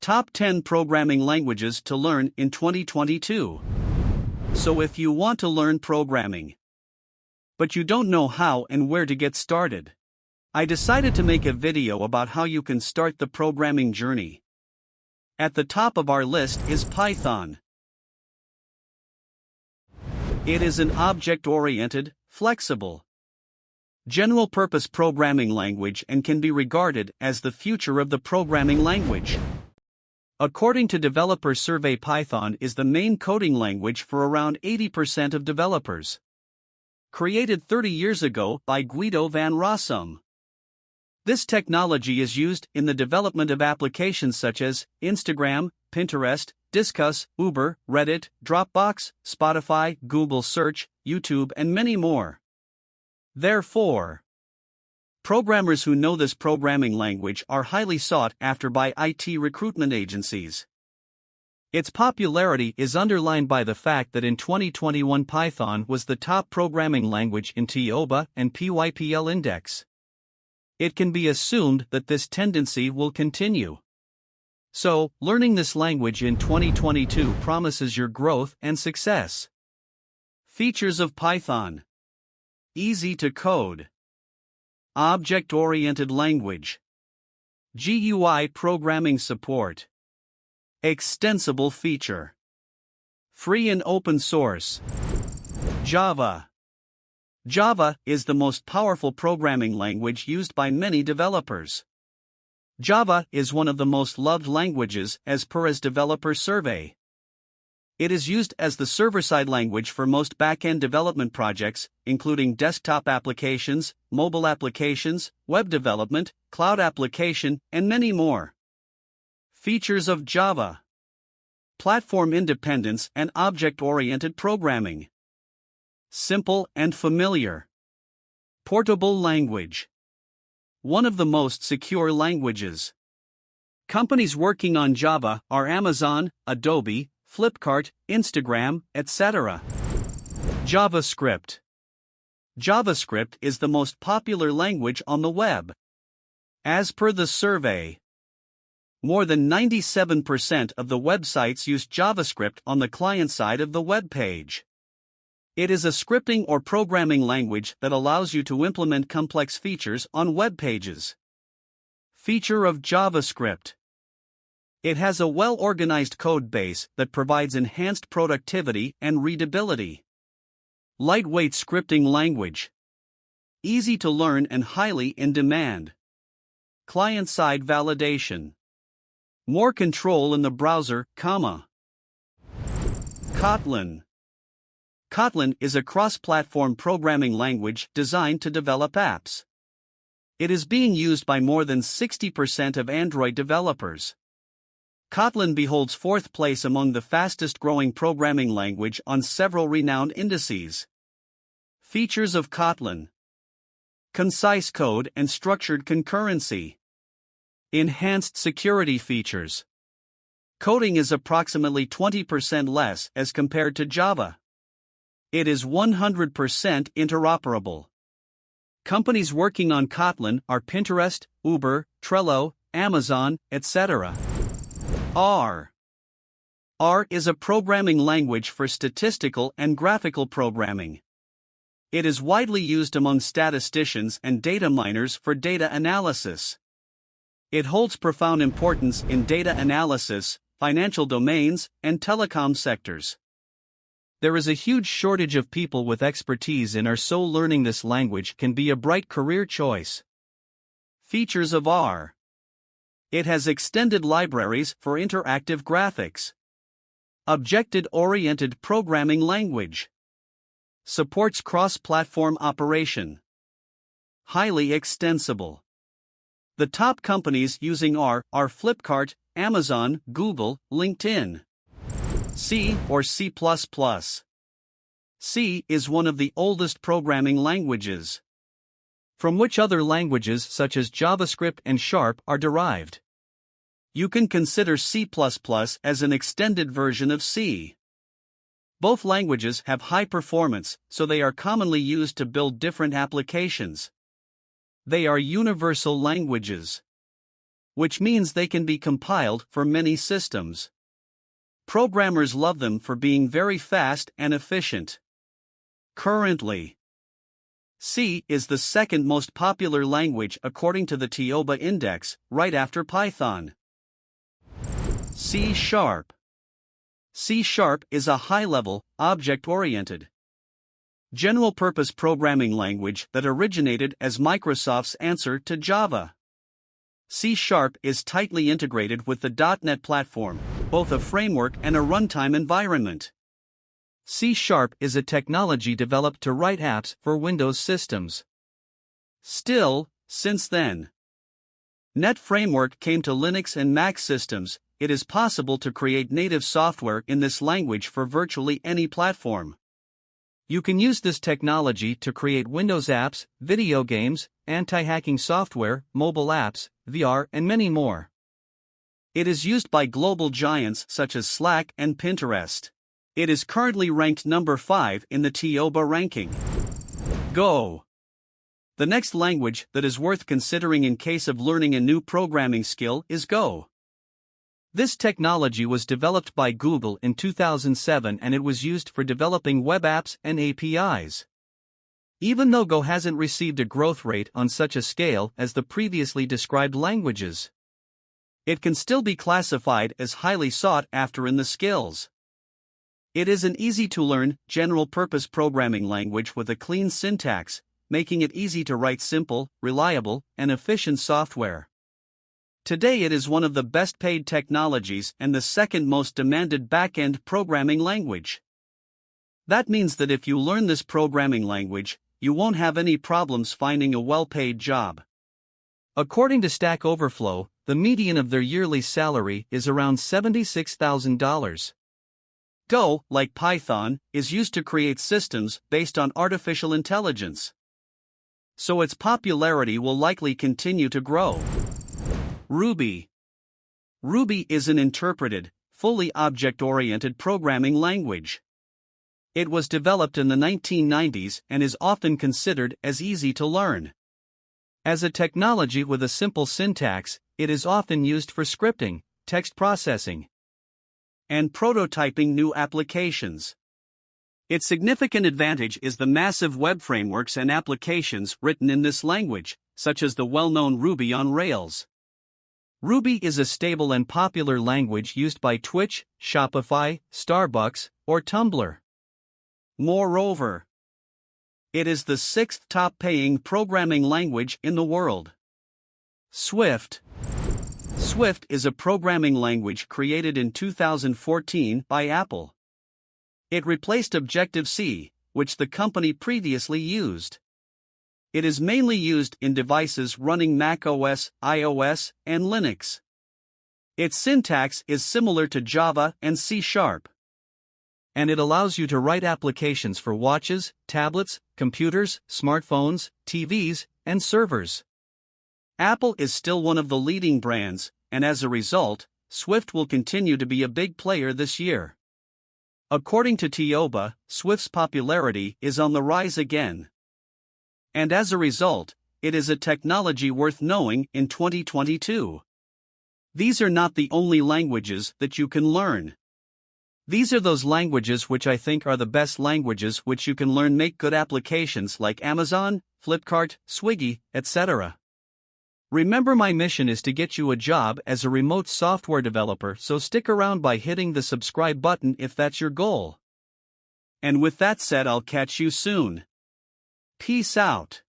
Top 10 Programming Languages to Learn in 2022. So if you want to learn programming, but you don't know how and where to get started, I decided to make a video about how you can start the programming journey. At the top of our list is Python. It is an object-oriented, flexible, general-purpose programming language and can be regarded as the future of the programming language. According to developer survey, Python is the main coding language for around 80% of developers. Created 30 years ago by Guido van Rossum. This technology is used in the development of applications such as Instagram, Pinterest, Disqus, Uber, Reddit, Dropbox, Spotify, Google Search, YouTube, and many more. Therefore, programmers who know this programming language are highly sought after by IT recruitment agencies. Its popularity is underlined by the fact that in 2021 Python was the top programming language in TOBA and PYPL index. It can be assumed that this tendency will continue. So, learning this language in 2022 promises your growth and success. Features of Python: easy to code, object-oriented language, GUI programming support, extensible feature, free and open source. Java. Java is the most powerful programming language used by many developers. Java is one of the most loved languages as per its developer survey. It is used as the server-side language for most back-end development projects, including desktop applications, mobile applications, web development, cloud application, and many more. Features of Java: platform independence and object-oriented programming. Simple and familiar. Portable language. One of the most secure languages. Companies working on Java are Amazon, Adobe, Flipkart, Instagram, etc. JavaScript. JavaScript is the most popular language on the web. As per the survey, more than 97% of the websites use JavaScript on the client side of the web page. It is a scripting or programming language that allows you to implement complex features on web pages. Feature of JavaScript: it has a well-organized code base that provides enhanced productivity and readability. Lightweight scripting language. Easy to learn and highly in demand. Client-side validation. More control in the browser, Kotlin. Kotlin is a cross-platform programming language designed to develop apps. It is being used by more than 60% of Android developers. Kotlin beholds fourth place among the fastest-growing programming language on several renowned indices. Features of Kotlin: concise code and structured concurrency. Enhanced security features. Coding is approximately 20% less as compared to Java. It is 100% interoperable. Companies working on Kotlin are Pinterest, Uber, Trello, Amazon, etc. R. R is a programming language for statistical and graphical programming. It is widely used among statisticians and data miners for data analysis. It holds profound importance in data analysis, financial domains, and telecom sectors. There is a huge shortage of people with expertise in R, so learning this language can be a bright career choice. Features of R: it has extended libraries for interactive graphics. Object-oriented programming language. Supports cross-platform operation. Highly extensible. The top companies using R are Flipkart, Amazon, Google, LinkedIn. C or C++. C is one of the oldest programming languages, from which other languages such as JavaScript and Sharp are derived. You can consider C++ as an extended version of C. Both languages have high performance, so they are commonly used to build different applications. They are universal languages. which means they can be compiled for many systems. Programmers love them for being very fast and efficient. Currently, C is the second most popular language according to the TIOBA Index, right after Python. C#. C# is a high-level, object-oriented, general-purpose programming language that originated as Microsoft's answer to Java. C# is tightly integrated with the .NET platform, both a framework and a runtime environment. C# is a technology developed to write apps for Windows systems. Still, since then, .NET Framework came to Linux and Mac systems, it is possible to create native software in this language for virtually any platform. You can use this technology to create Windows apps, video games, anti-hacking software, mobile apps, VR, and many more. It is used by global giants such as Slack and Pinterest. It is currently ranked number 5 in the TIOBA ranking. Go. The next language that is worth considering in case of learning a new programming skill is Go. This technology was developed by Google in 2007 and it was used for developing web apps and APIs. Even though Go hasn't received a growth rate on such a scale as the previously described languages, it can still be classified as highly sought after in the skills. It is an easy-to-learn, general-purpose programming language with a clean syntax, making it easy to write simple, reliable, and efficient software. Today it is one of the best-paid technologies and the second most demanded back-end programming language. That means that if you learn this programming language, you won't have any problems finding a well-paid job. According to Stack Overflow, the median of their yearly salary is around $76,000. Go, like Python, is used to create systems based on artificial intelligence, so its popularity will likely continue to grow. Ruby. Ruby is an interpreted, fully object-oriented programming language. It was developed in the 1990s and is often considered as easy to learn. As a technology with a simple syntax, it is often used for scripting, text processing, and prototyping new applications. Its significant advantage is the massive web frameworks and applications written in this language, such as the well-known Ruby on Rails. Ruby is a stable and popular language used by Twitch, Shopify, Starbucks, or Tumblr. Moreover, it is the 6th top-paying programming language in the world. Swift. Swift is a programming language created in 2014 by Apple. It replaced Objective-C, which the company previously used. It is mainly used in devices running Mac OS, iOS, and Linux. Its syntax is similar to Java and C#, and it allows you to write applications for watches, tablets, computers, smartphones, TVs, and servers. Apple is still one of the leading brands, and as a result, Swift will continue to be a big player this year. According to TIOBA, Swift's popularity is on the rise again. And as a result, it is a technology worth knowing in 2022. These are not the only languages that you can learn. These are those languages which I think are the best languages which you can learn make good applications like Amazon, Flipkart, Swiggy, etc. Remember, my mission is to get you a job as a remote software developer, so stick around by hitting the subscribe button if that's your goal. And with that said, I'll catch you soon. Peace out.